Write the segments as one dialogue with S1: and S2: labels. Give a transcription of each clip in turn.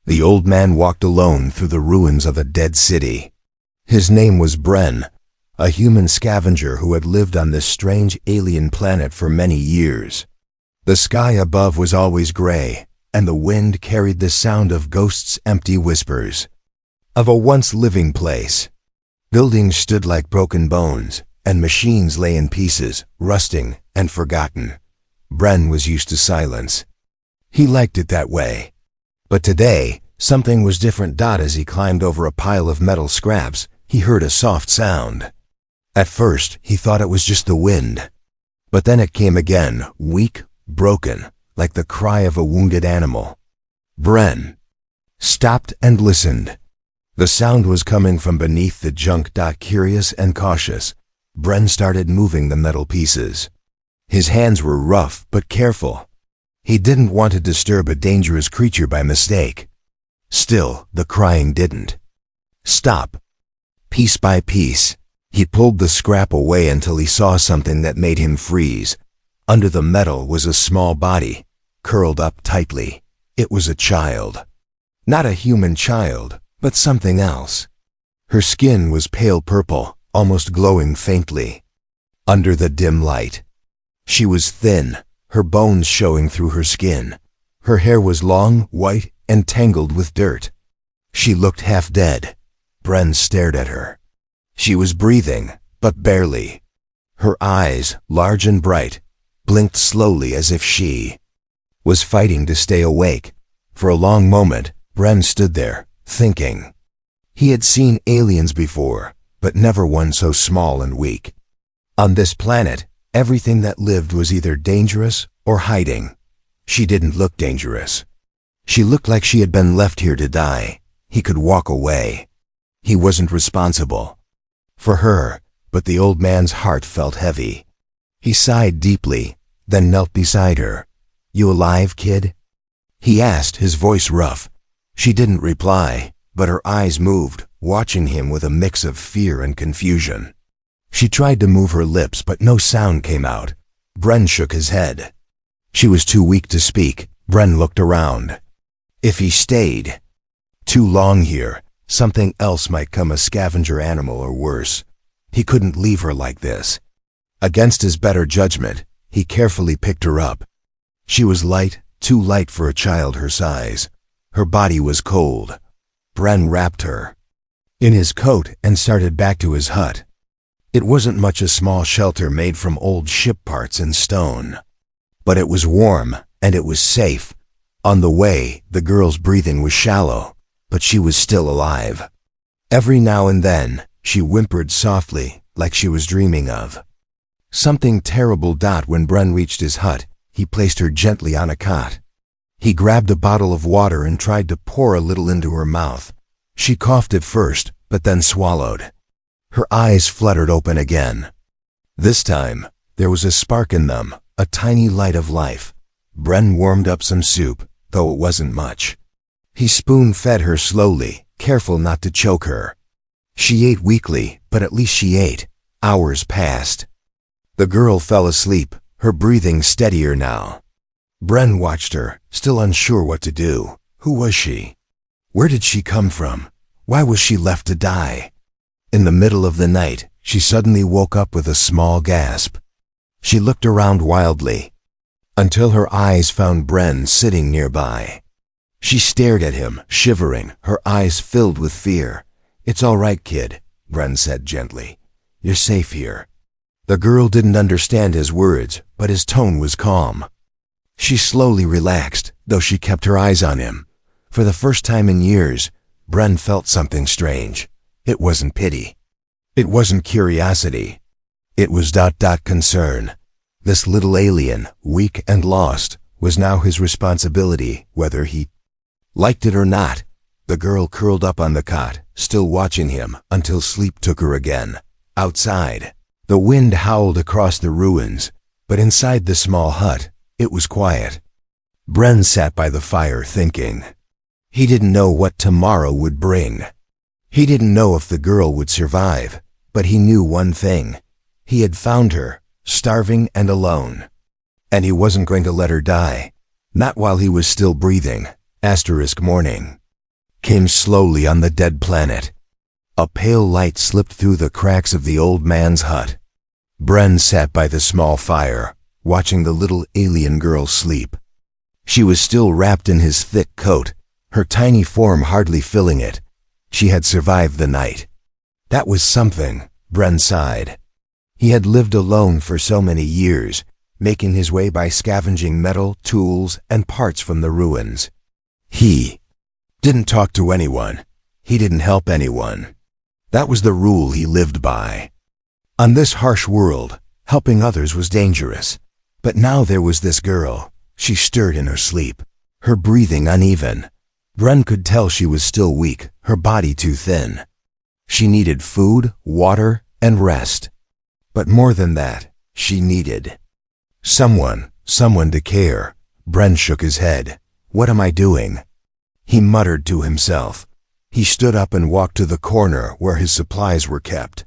S1: The old man walked alone through the ruins of a dead city. His name was Bren, a human scavenger who had lived on this strange alien planet for many years. The sky above was always gray, and the wind carried the sound of ghosts' empty whispers. Of a once living place. Buildings stood like broken bones, and machines lay in pieces, rusting and forgotten. Bren was used to silence. He liked it that way. But today, something was different. As he climbed over a pile of metal scraps, he heard a soft sound. At first, he thought it was just the wind. But then it came again, weak, broken, like the cry of a wounded animal. Bren stopped and listened. The sound was coming from beneath the junk. Curious and cautious, Bren started moving the metal pieces. His hands were rough but careful. He didn't want to disturb a dangerous creature by mistake. Still, the crying didn't stop. Piece by piece, he pulled the scrap away until he saw something that made him freeze. Under the metal was a small body, curled up tightly. It was a child. Not a human child, but something else. Her skin was pale purple, almost glowing faintly. Under the dim light, she was thin, her bones showing through her skin. Her hair was long, white, and tangled with dirt. She looked half dead. Bren stared at her. She was breathing, but barely. Her eyes, large and bright, blinked slowly as if she was fighting to stay awake. For a long moment, Bren stood there, thinking. He had seen aliens before, but never one so small and weak. On this planet, everything that lived was either dangerous or hiding. She didn't look dangerous. She looked like she had been left here to die. He could walk away. He wasn't responsible for her, but the old man's heart felt heavy. He sighed deeply, then knelt beside her. "You alive, kid?" he asked, his voice rough. She didn't reply, but her eyes moved, watching him with a mix of fear and confusion. She tried to move her lips, but no sound came out. Bren shook his head. She was too weak to speak. Bren looked around. If he stayed too long here, something else might come, a scavenger animal or worse. He couldn't leave her like this. Against his better judgment, he carefully picked her up. She was light, too light for a child her size. Her body was cold. Bren wrapped her in his coat and started back to his hut. It wasn't much, a small shelter made from old ship parts and stone. But it was warm, and it was safe. On the way, the girl's breathing was shallow, but she was still alive. Every now and then, she whimpered softly, like she was dreaming of something terrible. When Bren reached his hut, he placed her gently on a cot. He grabbed a bottle of water and tried to pour a little into her mouth. She coughed at first, but then swallowed. Her eyes fluttered open again. This time, there was a spark in them, a tiny light of life. Bren warmed up some soup, though it wasn't much. He spoon-fed her slowly, careful not to choke her. She ate weakly, but at least she ate. Hours passed. The girl fell asleep, her breathing steadier now. Bren watched her, still unsure what to do. Who was she? Where did she come from? Why was she left to die? In the middle of the night, she suddenly woke up with a small gasp. She looked around wildly, until her eyes found Bren sitting nearby. She stared at him, shivering, her eyes filled with fear. "It's all right, kid," Bren said gently. "You're safe here." The girl didn't understand his words, but his tone was calm. She slowly relaxed, though she kept her eyes on him. For the first time in years, Bren felt something strange. It wasn't pity. It wasn't curiosity. It was concern. This little alien, weak and lost, was now his responsibility, whether he liked it or not. The girl curled up on the cot, still watching him, until sleep took her again. Outside, the wind howled across the ruins, but inside the small hut, it was quiet. Bren sat by the fire thinking. He didn't know what tomorrow would bring. He didn't know if the girl would survive, but he knew one thing. He had found her, starving and alone. And he wasn't going to let her die. Not while he was still breathing. *Morning. came slowly on the dead planet. A pale light slipped through the cracks of the old man's hut. Bren sat by the small fire, watching the little alien girl sleep. She was still wrapped in his thick coat, her tiny form hardly filling it. She had survived the night. That was something, Bren sighed. He had lived alone for so many years, making his way by scavenging metal, tools, and parts from the ruins. He didn't talk to anyone. He didn't help anyone. That was the rule he lived by. On this harsh world, helping others was dangerous. But now there was this girl. She stirred in her sleep, her breathing uneven. Bren could tell she was still weak, her body too thin. She needed food, water, and rest. But more than that, she needed someone to care. Bren shook his head. What am I doing? He muttered to himself. He stood up and walked to the corner where his supplies were kept.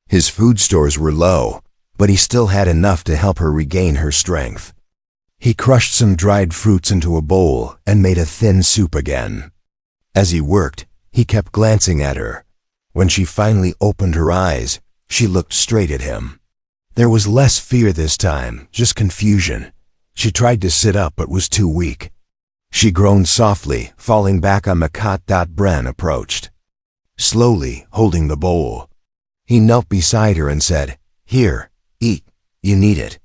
S1: His food stores were low, but he still had enough to help her regain her strength. He crushed some dried fruits into a bowl and made a thin soup again. As he worked, he kept glancing at her. When she finally opened her eyes, she looked straight at him. There was less fear this time, just confusion. She tried to sit up but was too weak. She groaned softly, falling back on the cot. Bren approached, slowly holding the bowl. He knelt beside her and said, "Here, eat, you need it."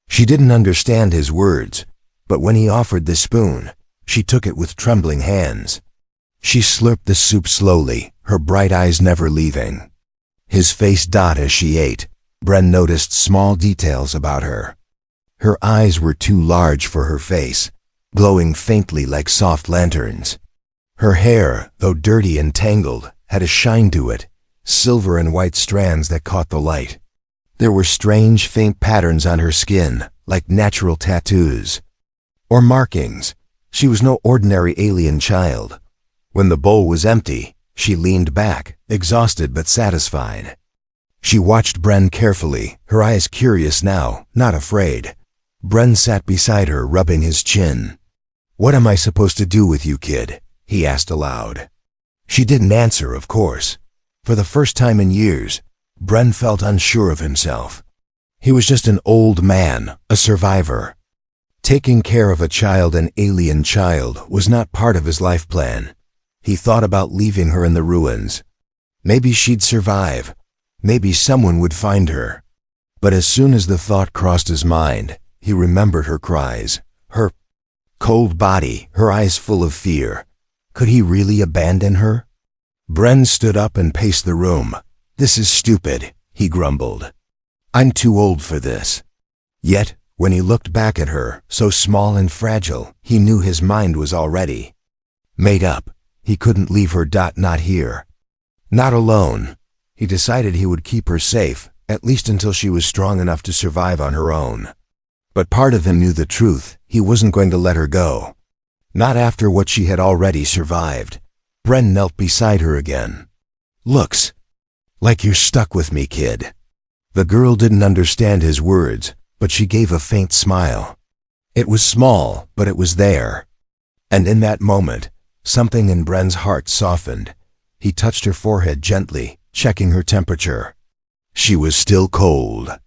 S1: She didn't understand his words, but when he offered the spoon, she took it with trembling hands. She slurped the soup slowly, her bright eyes never leaving. His face as she ate. Bren noticed small details about her. Her eyes were too large for her face, glowing faintly like soft lanterns. Her hair, though dirty and tangled, had a shine to it, silver and white strands that caught the light. There were strange, faint patterns on her skin, like natural tattoos. Or markings. She was no ordinary alien child. When the bowl was empty, she leaned back, exhausted but satisfied. She watched Bren carefully, her eyes curious now, not afraid. Bren sat beside her, rubbing his chin. "What am I supposed to do with you, kid?" he asked aloud. She didn't answer, of course. For the first time in years, Bren felt unsure of himself. He was just an old man, a survivor. Taking care of a child, an alien child, was not part of his life plan. He thought about leaving her in the ruins. Maybe she'd survive. Maybe someone would find her. But as soon as the thought crossed his mind, he remembered her cries, her cold body, her eyes full of fear. Could he really abandon her? Bren stood up and paced the room. "This is stupid," he grumbled. "I'm too old for this." Yet, when he looked back at her, so small and fragile, he knew his mind was already made up. He couldn't leave her. Not here. Not alone. He decided he would keep her safe, at least until she was strong enough to survive on her own. But part of him knew the truth. He wasn't going to let her go. Not after what she had already survived. Bren knelt beside her again. "Looks like you're stuck with me, kid." The girl didn't understand his words, but she gave a faint smile. It was small, but it was there. And in that moment, something in Bren's heart softened. He touched her forehead gently, checking her temperature. She was still cold.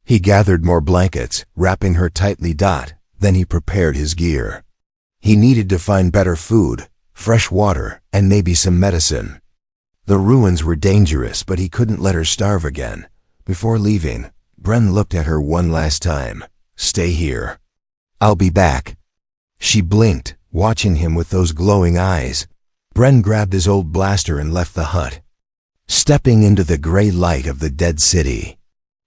S1: He gathered more blankets, wrapping her tightly. Then he prepared his gear. He needed to find better food, fresh water, and maybe some medicine. The ruins were dangerous, but he couldn't let her starve again. Before leaving, Bren looked at her one last time. "Stay here. I'll be back." She blinked, watching him with those glowing eyes. Bren grabbed his old blaster and left the hut, stepping into the gray light of the dead city.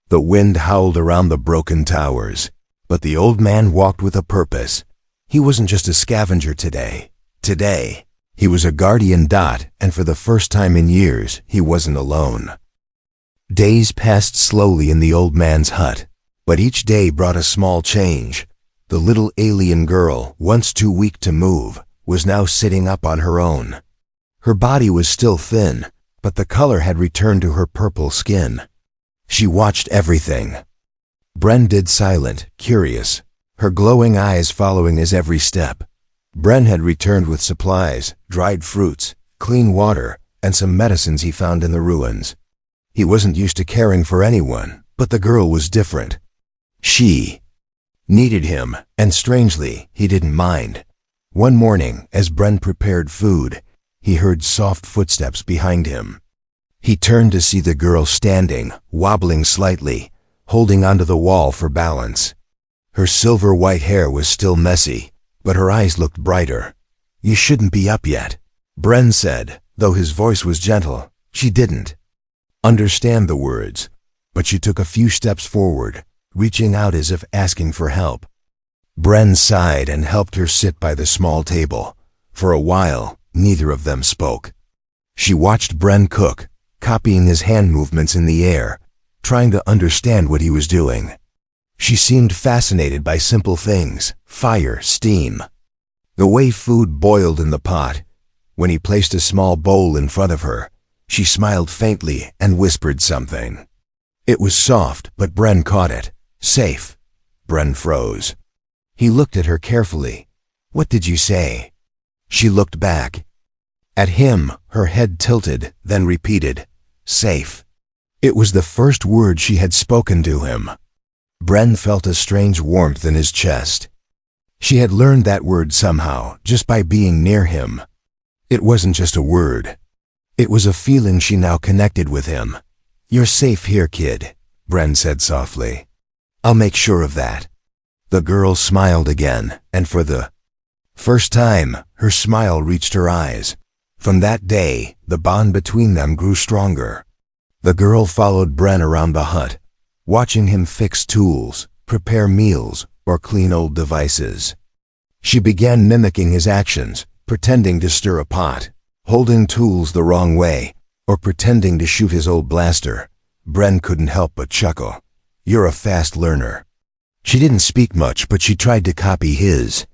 S1: The wind howled around the broken towers, but the old man walked with a purpose. He wasn't just a scavenger today. Today, he was a guardian. And for the first time in years, he wasn't alone. Days passed slowly in the old man's hut, but each day brought a small change. The little alien girl, once too weak to move, was now sitting up on her own. Her body was still thin, but the color had returned to her purple skin. She watched everything. Bren did silent, curious, her glowing eyes following his every step. Bren had returned with supplies, dried fruits, clean water, and some medicines he found in the ruins. He wasn't used to caring for anyone, but the girl was different. She needed him, and strangely, he didn't mind. One morning, as Bren prepared food, he heard soft footsteps behind him. He turned to see the girl standing, wobbling slightly, holding onto the wall for balance. Her silver-white hair was still messy, but her eyes looked brighter. "You shouldn't be up yet," Bren said, though his voice was gentle. She didn't understand the words, but she took a few steps forward, reaching out as if asking for help. Bren sighed and helped her sit by the small table. For a while, neither of them spoke. She watched Bren cook, copying his hand movements in the air, trying to understand what he was doing. She seemed fascinated by simple things: fire, steam, the way food boiled in the pot. When he placed a small bowl in front of her, she smiled faintly and whispered something. It was soft, but Bren caught it. "Safe." Bren froze. He looked at her carefully. "What did you say?" She looked back at him, her head tilted, then repeated, "Safe." It was the first word she had spoken to him. Bren felt a strange warmth in his chest. She had learned that word somehow, just by being near him. It wasn't just a word. It was a feeling she now connected with him. "You're safe here, kid," Bren said softly. "I'll make sure of that." The girl smiled again, and for the first time, her smile reached her eyes. From that day, the bond between them grew stronger. The girl followed Bren around the hut, watching him fix tools, prepare meals, or clean old devices. She began mimicking his actions, pretending to stir a pot, holding tools the wrong way, or pretending to shoot his old blaster. Bren couldn't help but chuckle. "You're a fast learner." She didn't speak much, but she tried to copy his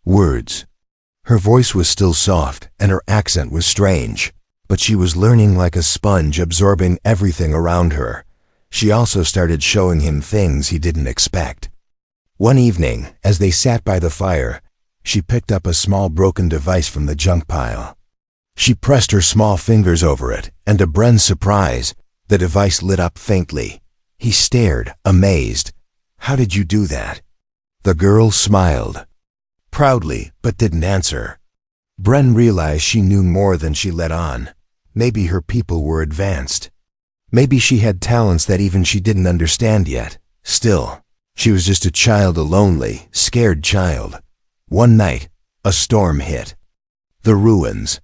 S1: words. Her voice was still soft, and her accent was strange, but she was learning like a sponge, absorbing everything around her. She also started showing him things he didn't expect. One evening, as they sat by the fire, she picked up a small broken device from the junk pile. She pressed her small fingers over it, and to Bren's surprise, the device lit up faintly. He stared, amazed. "How did you do that?" The girl smiled proudly, but didn't answer. Bren realized she knew more than she let on. Maybe her people were advanced. Maybe she had talents that even she didn't understand yet. Still, she was just a child, a lonely, scared child. One night, a storm hit the ruins.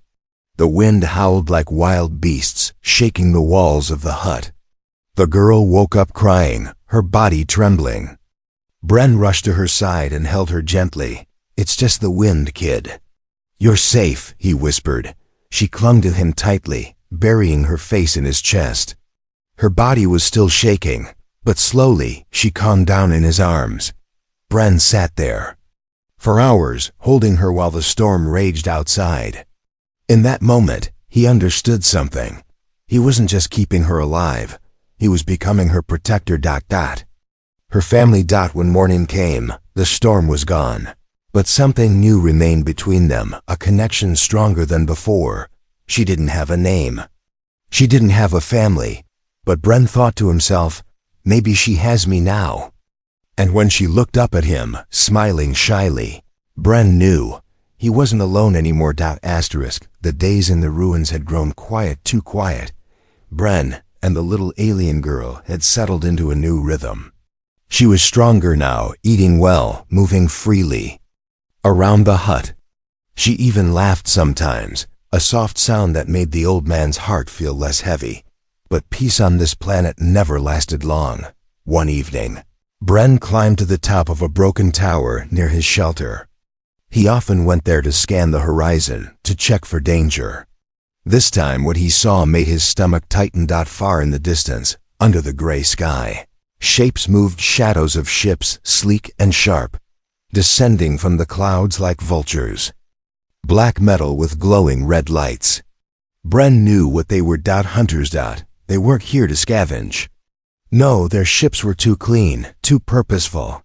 S1: The wind howled like wild beasts, shaking the walls of the hut. The girl woke up crying, her body trembling. Bren rushed to her side and held her gently. "It's just the wind, kid." "You're safe," he whispered. She clung to him tightly, burying her face in his chest. Her body was still shaking, but slowly she calmed down in his arms. Bren sat there for hours, holding her while the storm raged outside. In that moment, he understood something. He wasn't just keeping her alive. He was becoming her protector. Her family. When morning came, the storm was gone. But something new remained between them, a connection stronger than before. She didn't have a name. She didn't have a family. But Bren thought to himself, maybe she has me now. And when she looked up at him, smiling shyly, Bren knew he wasn't alone anymore. The days in the ruins had grown quiet, too quiet. Bren and the little alien girl had settled into a new rhythm. She was stronger now, eating well, moving freely around the hut. She even laughed sometimes, a soft sound that made the old man's heart feel less heavy. But peace on this planet never lasted long. One evening, Bren climbed to the top of a broken tower near his shelter. He often went there to scan the horizon, to check for danger. This time what he saw made his stomach tighten. Far in the distance, under the gray sky, shapes moved, shadows of ships, sleek and sharp, descending from the clouds like vultures. Black metal with glowing red lights. Bren knew what they were. Hunters. They weren't here to scavenge. No, their ships were too clean, too purposeful.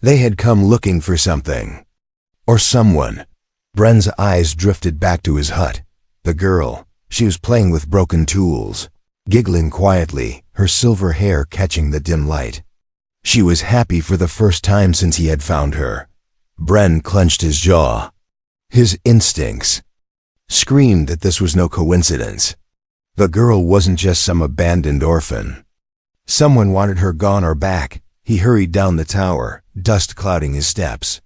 S1: They had come looking for something. Or someone. Bren's eyes drifted back to his hut. The girl, she was playing with broken tools, giggling quietly, her silver hair catching the dim light. She was happy for the first time since he had found her. Bren clenched his jaw. His instincts screamed that this was no coincidence. The girl wasn't just some abandoned orphan. Someone wanted her gone or back. He hurried down the tower, dust clouding his steps.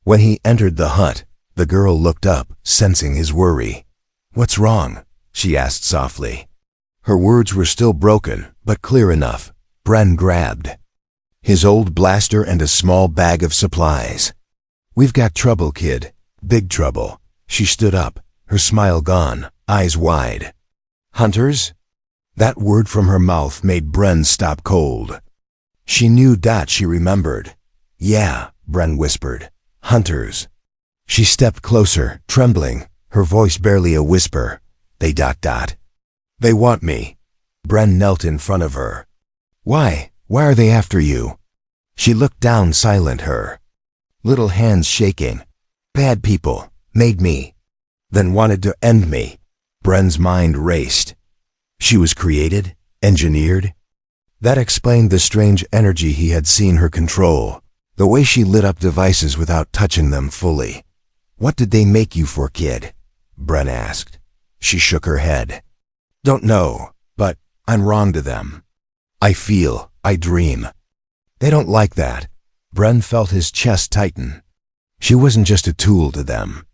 S1: When he entered the hut, the girl looked up, sensing his worry. "What's wrong?" she asked softly. Her words were still broken, but clear enough. Bren grabbed his old blaster and a small bag of supplies. "We've got trouble, kid. Big trouble." She stood up, her smile gone, eyes wide. "Hunters?" That word from her mouth made Bren stop cold. She knew that she remembered. "Yeah," Bren whispered. "Hunters." She stepped closer, trembling, her voice barely a whisper. "They ... They want me." Bren knelt in front of her. "Why? Why are they after you?" She looked down, silent, her little hands shaking. "Bad people. Made me. Then wanted to end me." Bren's mind raced. She was created? Engineered? That explained the strange energy he had seen her control, the way she lit up devices without touching them fully. "What did they make you for, kid?" Bren asked. She shook her head. "Don't know, but I'm wrong to them. I feel, I dream. They don't like that." Bren felt his chest tighten. She wasn't just a tool to them.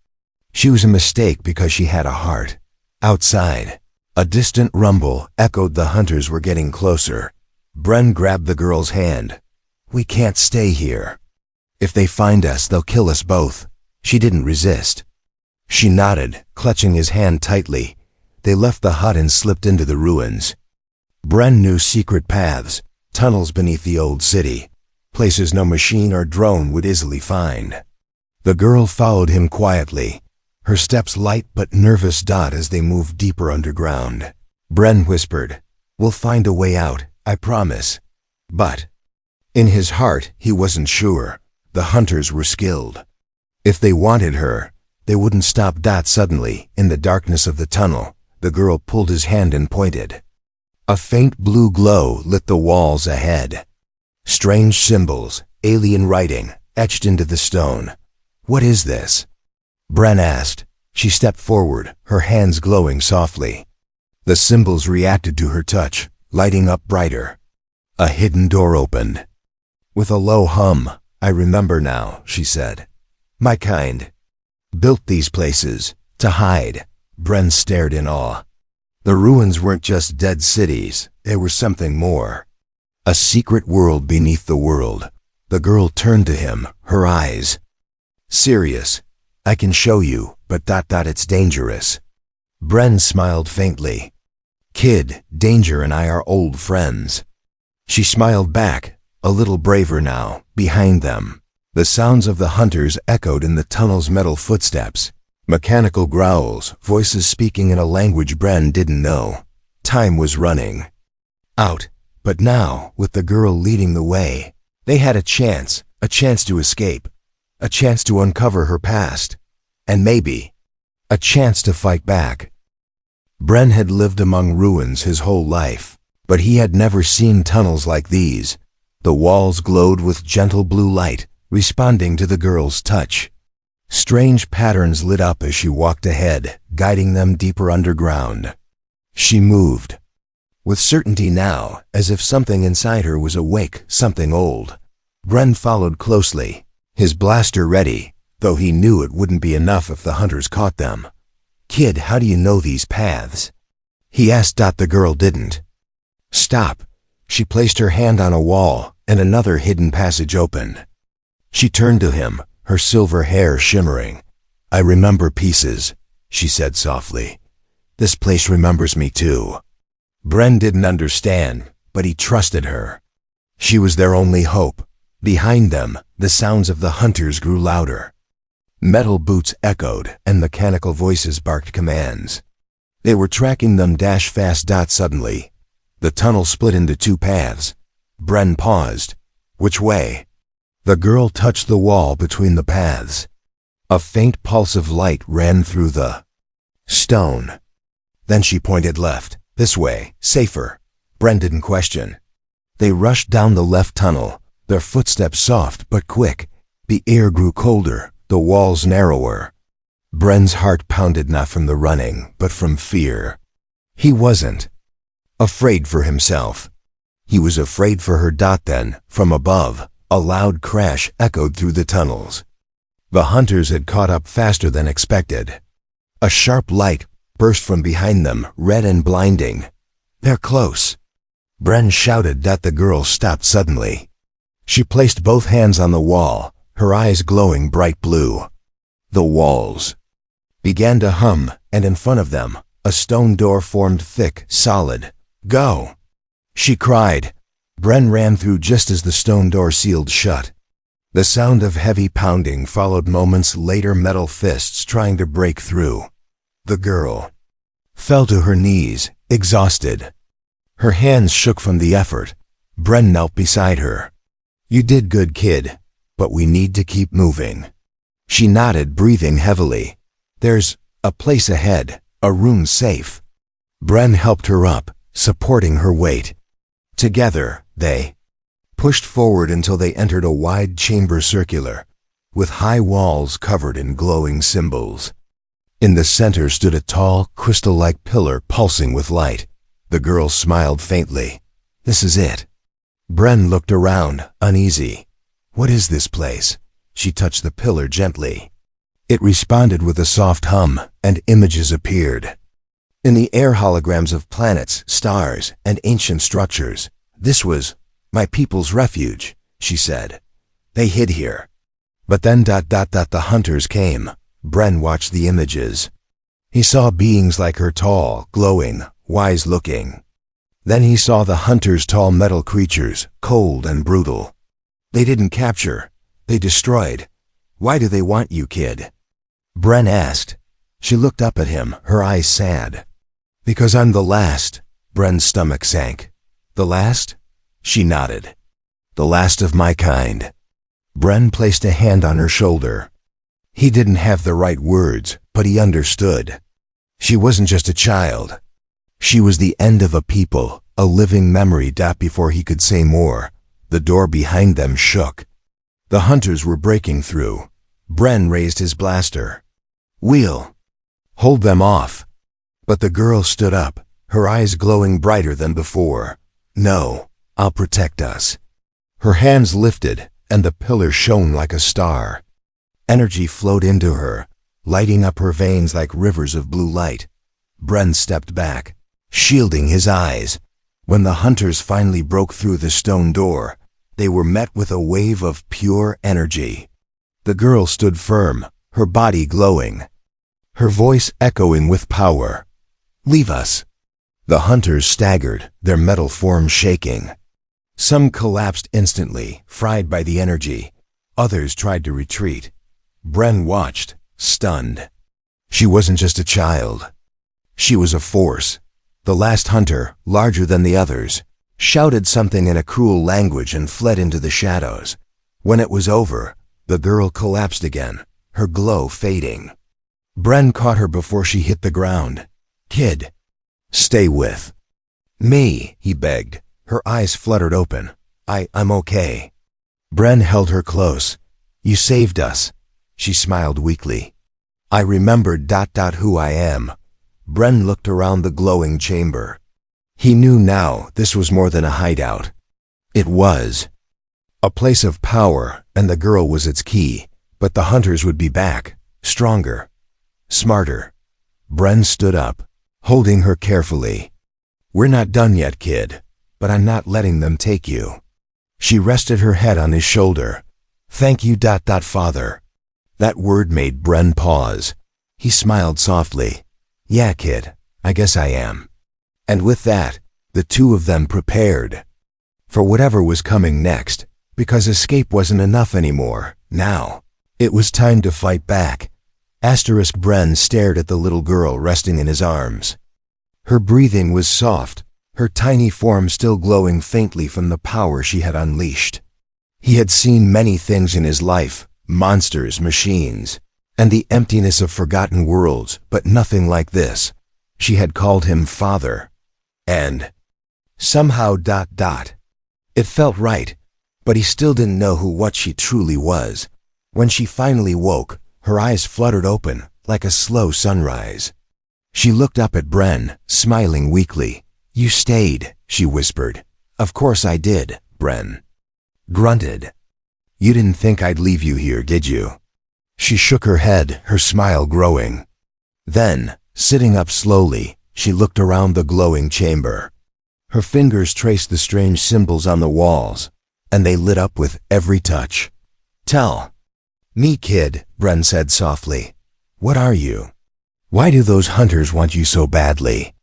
S1: She was a mistake because she had a heart. Outside, a distant rumble echoed. The hunters were getting closer. Bren grabbed the girl's hand. "We can't stay here. If they find us, they'll kill us both." She didn't resist. She nodded, clutching his hand tightly. They left the hut and slipped into the ruins. Bren knew secret paths, tunnels beneath the old city, places no machine or drone would easily find. The girl followed him quietly, her steps light but nervous as they moved deeper underground. Bren whispered, "We'll find a way out, I promise." But in his heart, he wasn't sure. The hunters were skilled. If they wanted her, they wouldn't stop. Suddenly, in the darkness of the tunnel, the girl pulled his hand and pointed. A faint blue glow lit the walls ahead. Strange symbols, alien writing, etched into the stone. "What is this?" Bren asked. She stepped forward, her hands glowing softly. The symbols reacted to her touch, lighting up brighter. A hidden door opened. With a low hum, "I remember now," she said. "My kind built these places to hide." Bren stared in awe. The ruins weren't just dead cities, they were something more. A secret world beneath the world. The girl turned to him, her eyes serious. "I can show you, but it's dangerous." Bren smiled faintly. "Kid, danger and I are old friends." She smiled back, a little braver now. Behind them, the sounds of the hunters echoed in the tunnel's metal footsteps. Mechanical growls, voices speaking in a language Bren didn't know. Time was running out, but now, with the girl leading the way, they had a chance to escape, a chance to uncover her past, and maybe a chance to fight back. Bren had lived among ruins his whole life, but he had never seen tunnels like these. The walls glowed with gentle blue light, responding to the girl's touch. Strange patterns lit up as she walked ahead, guiding them deeper underground. She moved with certainty now, as if something inside her was awake, something old. Bren followed closely, his blaster ready, though he knew it wouldn't be enough if the hunters caught them. "Kid, how do you know these paths?" he asked. The girl didn't stop. She placed her hand on a wall, and another hidden passage opened. She turned to him, her silver hair shimmering. "I remember pieces," she said softly. "This place remembers me too." Bren didn't understand, but he trusted her. She was their only hope. Behind them, the sounds of the hunters grew louder. Metal boots echoed, and mechanical voices barked commands. They were tracking them fast. Suddenly, the tunnel split into two paths. Bren paused. "Which way?" The girl touched the wall between the paths. A faint pulse of light ran through the stone. Then she pointed left. This way, safer. Bren didn't question. They rushed down the left tunnel, their footsteps soft but quick. The air grew colder, the walls narrower. Bren's heart pounded not from the running, but from fear. He wasn't afraid for himself. He was afraid for her. Then, from above, a loud crash echoed through the tunnels. The hunters had caught up faster than expected. A sharp light burst from behind them, red and blinding. They're close. Bren shouted. The girl stopped suddenly. She placed both hands on the wall, her eyes glowing bright blue. The walls began to hum, and in front of them, a stone door formed thick, solid. Go! She cried. Bren ran through just as the stone door sealed shut. The sound of heavy pounding followed moments later, metal fists trying to break through. The girl fell to her knees, exhausted. Her hands shook from the effort. Bren knelt beside her. You did good, kid, but we need to keep moving. She nodded, breathing heavily. There's a place ahead, a room safe. Bren helped her up, supporting her weight. Together, they pushed forward until they entered a wide chamber, circular, with high walls covered in glowing symbols. In the center stood a tall, crystal-like pillar pulsing with light. The girl smiled faintly. This is it. Bren looked around, uneasy. What is this place? She touched the pillar gently. It responded with a soft hum, and images appeared. In the air, holograms of planets, stars, and ancient structures. This was my people's refuge, she said. They hid here. But then the hunters came. Bren watched the images. He saw beings like her, tall, glowing, wise-looking. Then he saw the hunters' tall metal creatures, cold and brutal. They didn't capture. They destroyed. Why do they want you, kid? Bren asked. She looked up at him, her eyes sad. Because I'm the last. Bren's stomach sank. The last? She nodded. The last of my kind. Bren placed a hand on her shoulder. He didn't have the right words, but he understood. She wasn't just a child. She was the end of a people, a living memory. Before he could say more, the door behind them shook. The hunters were breaking through. Bren raised his blaster. We'll hold them off. But the girl stood up, her eyes glowing brighter than before. No, I'll protect us. Her hands lifted, and the pillar shone like a star. Energy flowed into her, lighting up her veins like rivers of blue light. Bren stepped back, shielding his eyes. When the hunters finally broke through the stone door, they were met with a wave of pure energy. The girl stood firm, her body glowing, her voice echoing with power. Leave us. The hunters staggered, their metal forms shaking. Some collapsed instantly, fried by the energy. Others tried to retreat. Bren watched, stunned. She wasn't just a child. She was a force. The last hunter, larger than the others, shouted something in a cruel language and fled into the shadows. When it was over, the girl collapsed again, her glow fading. Bren caught her before she hit the ground. Kid, stay with me, he begged. Her eyes fluttered open. I'm okay. Bren held her close. You saved us. She smiled weakly. I remembered who I am. Bren looked around the glowing chamber. He knew now this was more than a hideout. It was a place of power, and the girl was its key. But the hunters would be back, stronger, smarter. Bren stood up, holding her carefully. We're not done yet, kid, but I'm not letting them take you. She rested her head on his shoulder. Thank you, father. That word made Bren pause. He smiled softly. Yeah, kid, I guess I am. And with that, the two of them prepared for whatever was coming next, because escape wasn't enough anymore. Now, it was time to fight back. Bren stared at the little girl resting in his arms. Her breathing was soft, her tiny form still glowing faintly from the power she had unleashed. He had seen many things in his life, monsters, machines, and the emptiness of forgotten worlds, but nothing like this. She had called him father. And somehow ... It felt right, but he still didn't know what she truly was. When she finally woke, her eyes fluttered open like a slow sunrise. She looked up at Bren, smiling weakly. "You stayed," she whispered. "Of course I did," Bren grunted. "You didn't think I'd leave you here, did you?" She shook her head, her smile growing. Then, sitting up slowly, she looked around the glowing chamber. Her fingers traced the strange symbols on the walls, and they lit up with every touch. "Tell me, kid," Bren said softly. "What are you? Why do those hunters want you so badly?"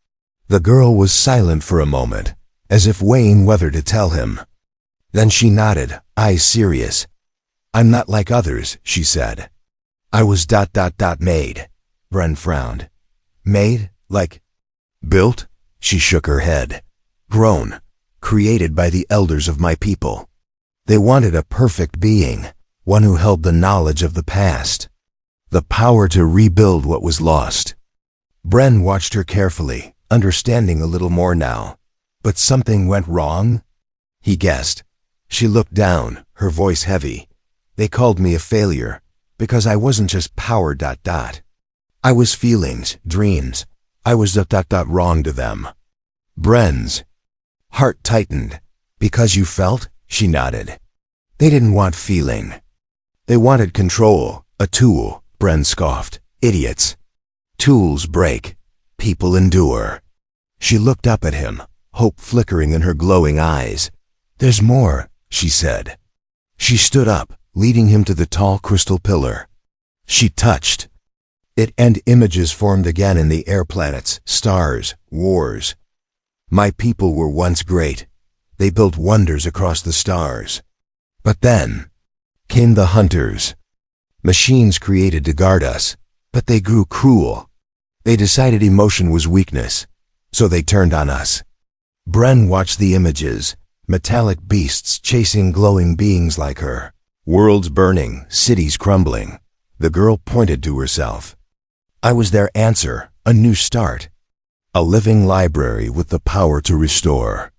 S1: The girl was silent for a moment, as if weighing whether to tell him. Then she nodded, eyes serious. "I'm not like others," she said. "I was ... made." Bren frowned. "Made? Like built?" She shook her head. "Grown, created by the elders of my people. They wanted a perfect being, one who held the knowledge of the past, the power to rebuild what was lost." Bren watched her carefully, understanding a little more now. But something went wrong? He guessed. She looked down, her voice heavy. "They called me a failure, because I wasn't just power ... I was feelings, dreams. I was ... wrong to them." Bren's heart tightened. "Because you felt?" She nodded. "They didn't want feeling. They wanted control, a tool," Bren scoffed. "Idiots. Tools break. People endure." She looked up at him, hope flickering in her glowing eyes. "There's more," she said. She stood up, leading him to the tall crystal pillar. She touched it, and images formed again in the air, planets, stars, wars. "My people were once great. They built wonders across the stars. But then came the hunters. Machines created to guard us, but they grew cruel. They decided emotion was weakness, so they turned on us." Bren watched the images, metallic beasts chasing glowing beings like her. Worlds burning, cities crumbling. The girl pointed to herself. "I was their answer, a new start. A living library with the power to restore.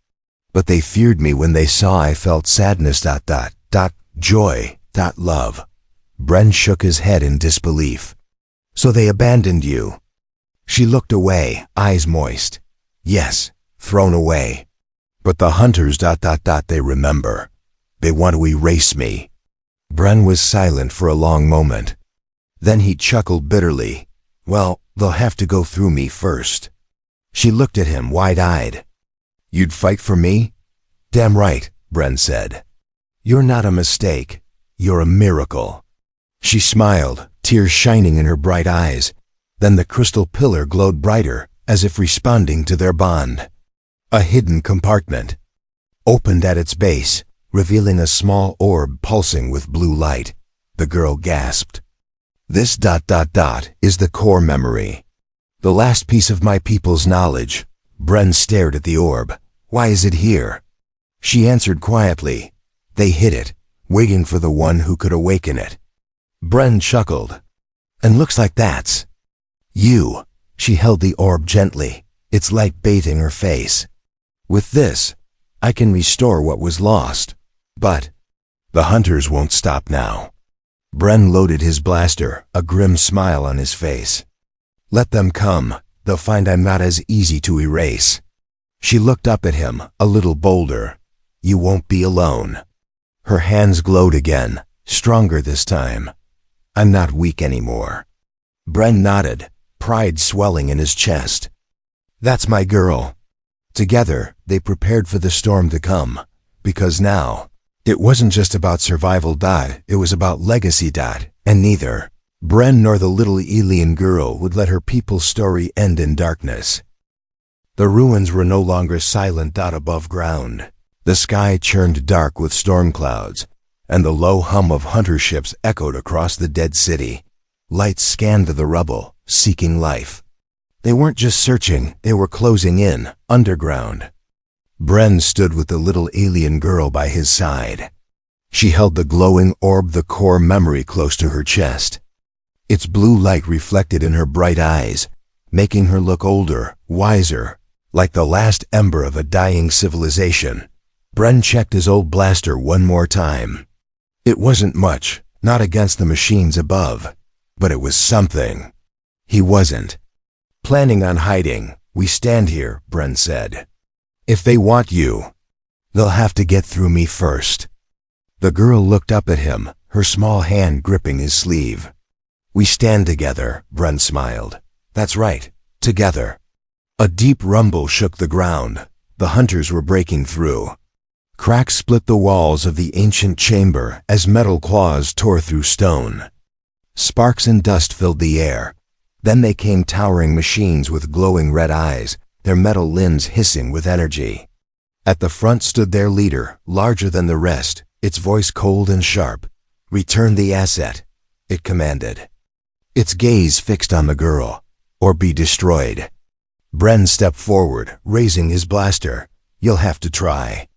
S1: But they feared me when they saw I felt sadness ... joy ... love." Bren shook his head in disbelief. "So they abandoned you?" She looked away, eyes moist. "Yes, thrown away. But the hunters ... they remember. They want to erase me." Bren was silent for a long moment. Then he chuckled bitterly. "Well, they'll have to go through me first." She looked at him wide-eyed. "You'd fight for me?" "Damn right," Bren said. "You're not a mistake. You're a miracle." She smiled, tears shining in her bright eyes. Then the crystal pillar glowed brighter, as if responding to their bond. A hidden compartment opened at its base, revealing a small orb pulsing with blue light. The girl gasped. "This ... is the core memory. The last piece of my people's knowledge." Bren stared at the orb. "Why is it here?" She answered quietly. "They hid it, waiting for the one who could awaken it." Bren chuckled. "And looks like that's you." She held the orb gently, its light bathing her face. "With this, I can restore what was lost. But the hunters won't stop now." Bren loaded his blaster, a grim smile on his face. "Let them come. They'll find I'm not as easy to erase." She looked up at him, a little bolder. "You won't be alone." Her hands glowed again, stronger this time. "I'm not weak anymore." Bren nodded, pride swelling in his chest. "That's my girl." Together, they prepared for the storm to come, because now, it wasn't just about survival ... it was about legacy ... and neither Bren nor the little alien girl would let her people's story end in darkness. The ruins were no longer silent ... above ground. The sky churned dark with storm clouds, and the low hum of hunter ships echoed across the dead city. Lights scanned the rubble, seeking life. They weren't just searching, they were closing in, underground. Bren stood with the little alien girl by his side. She held the glowing orb, the core memory, close to her chest. Its blue light reflected in her bright eyes, making her look older, wiser, like the last ember of a dying civilization. Bren checked his old blaster one more time. It wasn't much, not against the machines above, but it was something. He wasn't planning on hiding. "We stand here," Bren said. "If they want you, they'll have to get through me first." The girl looked up at him, her small hand gripping his sleeve. "We stand together," Bren smiled. "That's right, together." A deep rumble shook the ground. The hunters were breaking through. Cracks split the walls of the ancient chamber as metal claws tore through stone. Sparks and dust filled the air. Then they came towering machines with glowing red eyes, their metal limbs hissing with energy. At the front stood their leader, larger than the rest, its voice cold and sharp. "Return the asset," it commanded. Its gaze fixed on the girl, "or be destroyed." Bren stepped forward, raising his blaster. "You'll have to try."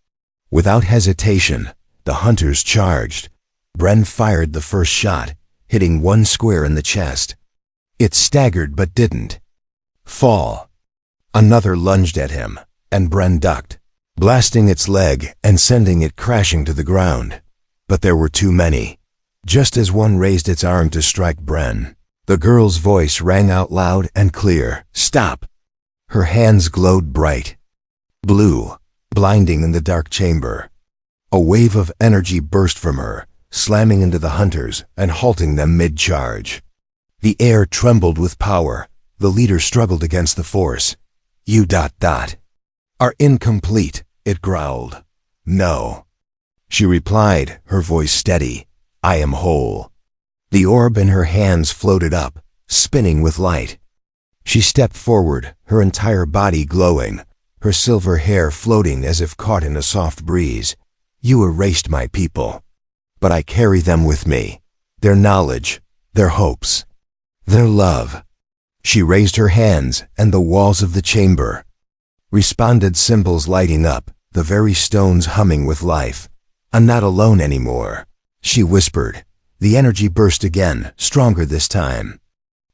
S1: Without hesitation, the hunters charged. Bren fired the first shot, hitting one square in the chest. It staggered but didn't fall. Another lunged at him, and Bren ducked, blasting its leg and sending it crashing to the ground. But there were too many. Just as one raised its arm to strike Bren, the girl's voice rang out loud and clear. "Stop!" Her hands glowed bright blue, blinding in the dark chamber. A wave of energy burst from her, slamming into the hunters and halting them mid-charge. The air trembled with power. The leader struggled against the force. "You are incomplete," it growled. "No," she replied, her voice steady. "I am whole." The orb in her hands floated up, spinning with light. She stepped forward, her entire body glowing, her silver hair floating as if caught in a soft breeze. "You erased my people, but I carry them with me. Their knowledge, their hopes, their love." She raised her hands, and the walls of the chamber responded, symbols lighting up, the very stones humming with life. "I'm not alone anymore," she whispered. The energy burst again, stronger this time.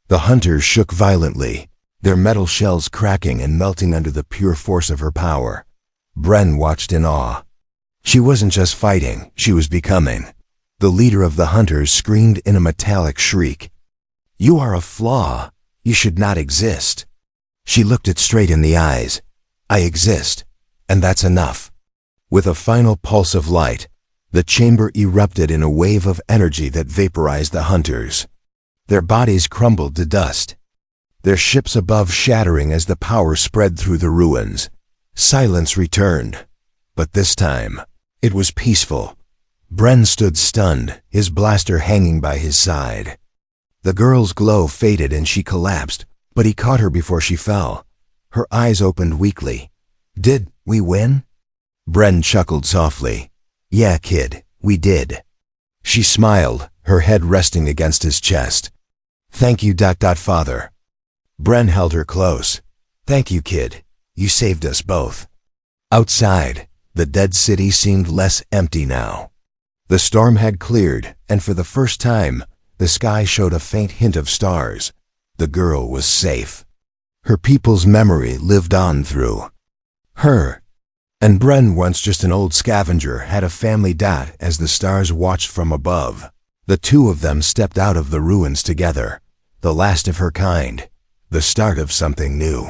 S1: The hunters shook violently, their metal shells cracking and melting under the pure force of her power. Bren watched in awe. She wasn't just fighting, she was becoming. The leader of the hunters screamed in a metallic shriek. "You are a flaw. You should not exist." She looked it straight in the eyes. "I exist, and that's enough." With a final pulse of light, the chamber erupted in a wave of energy that vaporized the hunters. Their bodies crumbled to dust, their ships above shattering as the power spread through the ruins. Silence returned, but this time, it was peaceful. Bren stood stunned, his blaster hanging by his side. The girl's glow faded and she collapsed, but he caught her before she fell. Her eyes opened weakly. "Did we win?" Bren chuckled softly. "Yeah, kid, we did." She smiled, her head resting against his chest. "Thank you, Father." Bren held her close. "Thank you, kid. You saved us both." Outside, the dead city seemed less empty now. The storm had cleared, and for the first time, the sky showed a faint hint of stars. The girl was safe. Her people's memory lived on through her. And Bren, once just an old scavenger, had a family as the stars watched from above. The two of them stepped out of the ruins together, the last of her kind, the start of something new.